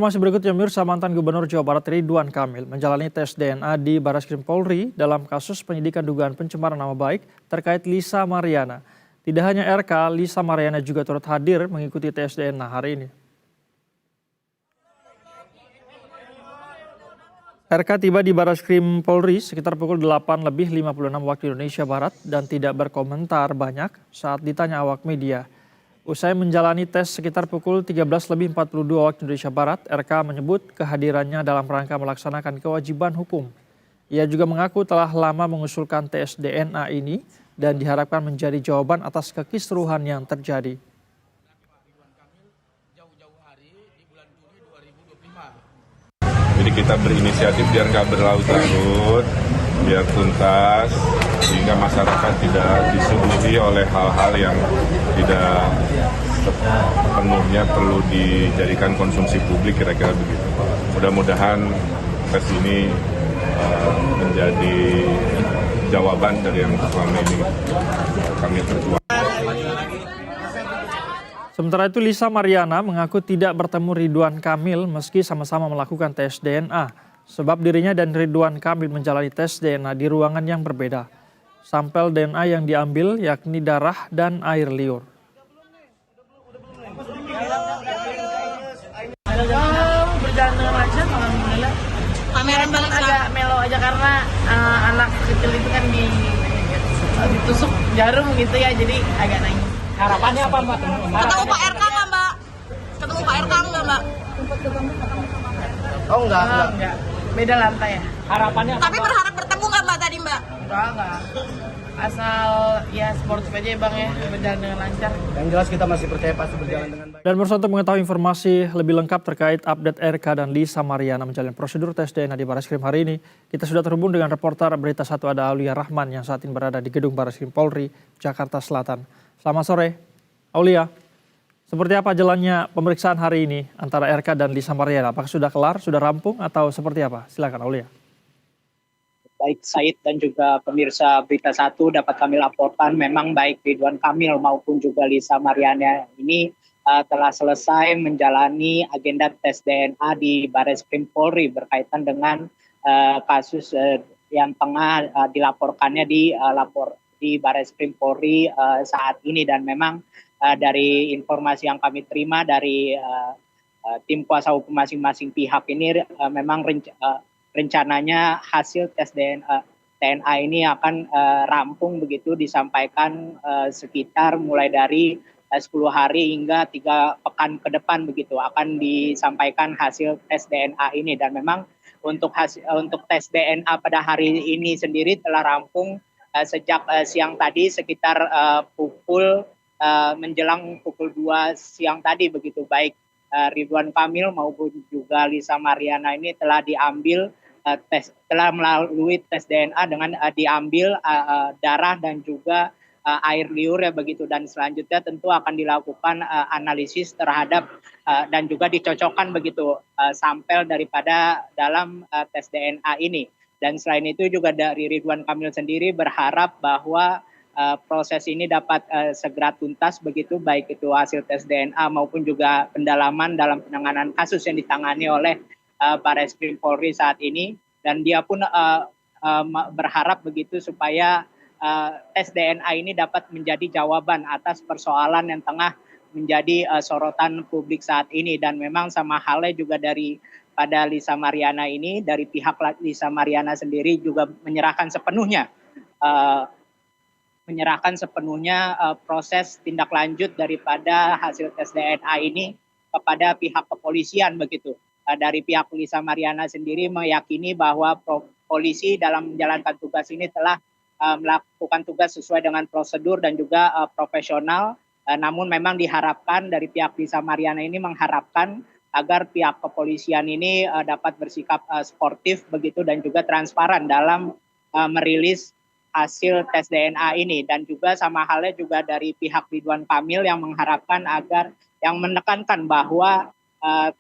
Masih berikutnya, Mirsa, mantan Gubernur Jawa Barat Ridwan Kamil menjalani tes DNA di Barreskrim Polri dalam kasus penyidikan dugaan pencemaran nama baik terkait Lisa Mariana. Tidak hanya RK, Lisa Mariana juga turut hadir mengikuti tes DNA hari ini. RK tiba di Barreskrim Polri sekitar pukul 8.56 waktu Indonesia Barat dan tidak berkomentar banyak saat ditanya awak media. Usai menjalani tes sekitar pukul 13.42 waktu Indonesia Barat, RK menyebut kehadirannya dalam rangka melaksanakan kewajiban hukum. Ia juga mengaku telah lama mengusulkan tes DNA ini dan diharapkan menjadi jawaban atas kekisruhan yang terjadi. Jadi kita berinisiatif biar nggak berlarut-larut, biar tuntas, sehingga masyarakat tidak disuguhi oleh hal-hal yang tidak sepenuhnya perlu dijadikan konsumsi publik, kira-kira begitu. Mudah-mudahan tes ini menjadi jawaban dari yang selama ini kami perjuangkan. Sementara itu, Lisa Mariana mengaku tidak bertemu Ridwan Kamil meski sama-sama melakukan tes DNA. Sebab dirinya dan Ridwan Kamil menjalani tes DNA di ruangan yang berbeda. Sampel DNA yang diambil yakni darah dan air liur. Berjalan dengan lancar, alhamdulillah. Pameran banget agak melo aja karena anak kecil itu kan ditusuk jarum gitu ya, jadi agak nangis. Harapannya apa, Mbak? Ketemu Pak RK nggak, Mbak? Ketemu Pak RK nggak, Mbak? Oh, enggak. Beda lantai ya. Harapannya apa? Tapi berharap bertemu nggak, Mbak, tadi, Mbak? Enggak. Asal ya sportif aja ya, Bang, ya, berjalan dengan lancar. Yang jelas kita masih percaya pasti berjalan dengan baik. Dan bersatu mengetahui informasi lebih lengkap terkait update RK dan Lisa Mariana menjalani prosedur tes DNA di Barreskrim hari ini, kita sudah terhubung dengan reporter Berita 1 ada Aulia Rahman yang saat ini berada di gedung Barreskrim Polri, Jakarta Selatan. Selamat sore, Aulia. Seperti apa jalannya pemeriksaan hari ini antara RK dan Lisa Mariana? Apakah sudah kelar, sudah rampung, atau seperti apa? Silakan, Aulia. Baik Said dan juga pemirsa Berita 1 dapat kami laporkan memang baik Ridwan Kamil maupun juga Lisa Mariana ini telah selesai menjalani agenda tes DNA di Barreskrim Polri berkaitan dengan kasus yang tengah dilaporkannya di Barreskrim Polri saat ini. Dan memang dari informasi yang kami terima dari tim kuasa hukum masing-masing pihak ini memang rencananya hasil tes DNA ini akan rampung begitu, disampaikan sekitar mulai dari 10 hari hingga 3 pekan ke depan begitu akan disampaikan hasil tes DNA ini. Dan memang untuk tes DNA pada hari ini sendiri telah rampung sejak siang tadi sekitar menjelang pukul 2 siang tadi begitu. Baik Ridwan Kamil maupun juga Lisa Mariana ini telah melalui tes DNA dengan diambil darah dan juga air liur ya begitu. Dan selanjutnya tentu akan dilakukan analisis terhadap dan juga dicocokkan begitu sampel daripada dalam tes DNA ini. Dan selain itu juga dari Ridwan Kamil sendiri berharap bahwa proses ini dapat segera tuntas begitu, baik itu hasil tes DNA maupun juga pendalaman dalam penanganan kasus yang ditangani oleh Barreskrim Polri saat ini. Dan dia pun berharap begitu supaya tes DNA ini dapat menjadi jawaban atas persoalan yang tengah menjadi sorotan publik saat ini. Dan memang sama halnya juga pada Lisa Mariana ini, dari pihak Lisa Mariana sendiri juga menyerahkan sepenuhnya proses tindak lanjut daripada hasil tes DNA ini kepada pihak kepolisian begitu. Dari pihak Lisa Mariana sendiri meyakini bahwa polisi dalam menjalankan tugas ini telah melakukan tugas sesuai dengan prosedur dan juga profesional. Namun memang diharapkan dari pihak Lisa Mariana ini mengharapkan agar pihak kepolisian ini dapat bersikap sportif begitu dan juga transparan dalam merilis hasil tes DNA ini. Dan juga sama halnya juga dari pihak Ridwan Kamil yang mengharapkan agar yang menekankan bahwa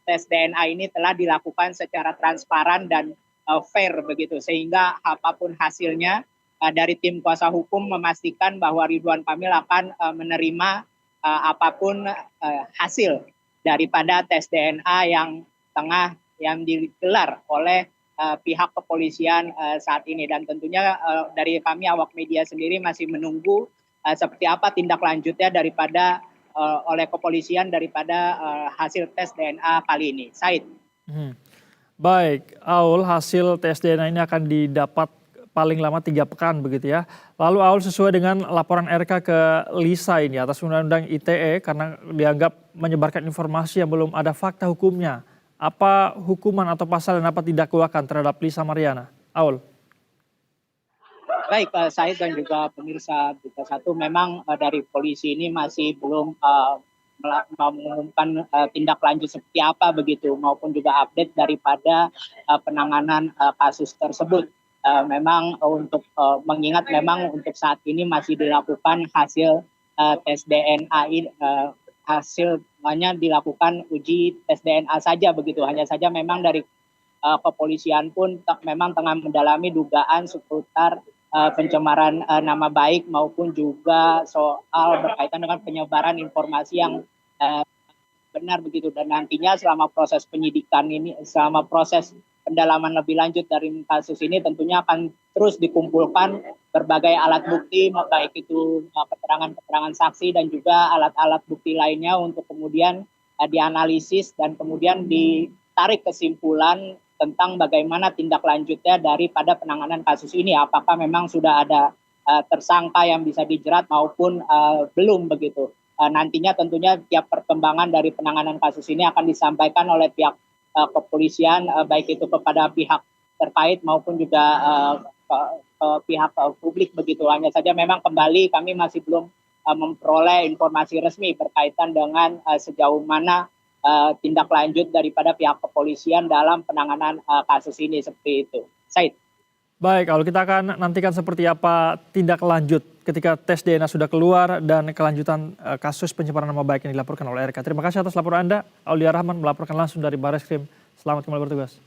tes DNA ini telah dilakukan secara transparan dan fair begitu, sehingga apapun hasilnya dari tim kuasa hukum memastikan bahwa Ridwan Kamil akan menerima apapun hasil daripada tes DNA yang tengah yang digelar oleh pihak kepolisian saat ini, dan tentunya dari kami awak media sendiri masih menunggu seperti apa tindak lanjutnya daripada oleh kepolisian daripada hasil tes DNA kali ini. Said. Hmm. Baik, Aul, hasil tes DNA ini akan didapat paling lama 3 pekan begitu ya. Lalu Aul, sesuai dengan laporan RK ke Lisa ini atas Undang-Undang ITE karena dianggap menyebarkan informasi yang belum ada fakta hukumnya. Apa hukuman atau pasal yang dapat didakwakan terhadap Lisa Mariana? Aul. Baik, Said dan juga pemirsa Berita Satu, memang dari polisi ini masih belum mengumumkan tindak lanjut seperti apa begitu, maupun juga update daripada penanganan kasus tersebut. Memang untuk mengingat memang untuk saat ini masih dilakukan hasil tes DNA ini, hasilnya dilakukan uji tes DNA saja begitu. Hanya saja memang dari kepolisian pun memang tengah mendalami dugaan seputar pencemaran nama baik maupun juga soal berkaitan dengan penyebaran informasi yang benar begitu, dan nantinya selama proses penyidikan ini, selama proses pendalaman lebih lanjut dari kasus ini tentunya akan terus dikumpulkan berbagai alat bukti, baik itu keterangan-keterangan saksi dan juga alat-alat bukti lainnya untuk kemudian dianalisis dan kemudian ditarik kesimpulan tentang bagaimana tindak lanjutnya daripada penanganan kasus ini. Apakah memang sudah ada tersangka yang bisa dijerat maupun belum begitu. Nantinya tentunya tiap perkembangan dari penanganan kasus ini akan disampaikan oleh pihak kepolisian, baik itu kepada pihak terkait maupun juga ke pihak publik begitu. Hanya saja memang kembali kami masih belum memperoleh informasi resmi berkaitan dengan sejauh mana tindak lanjut daripada pihak kepolisian dalam penanganan kasus ini, seperti itu. Said. Baik, kalau kita akan nantikan seperti apa tindak lanjut ketika tes DNA sudah keluar dan kelanjutan kasus pencemaran nama baik yang dilaporkan oleh RK. Terima kasih atas laporan Anda. Aulia Rahman melaporkan langsung dari Barreskrim. Selamat kembali bertugas.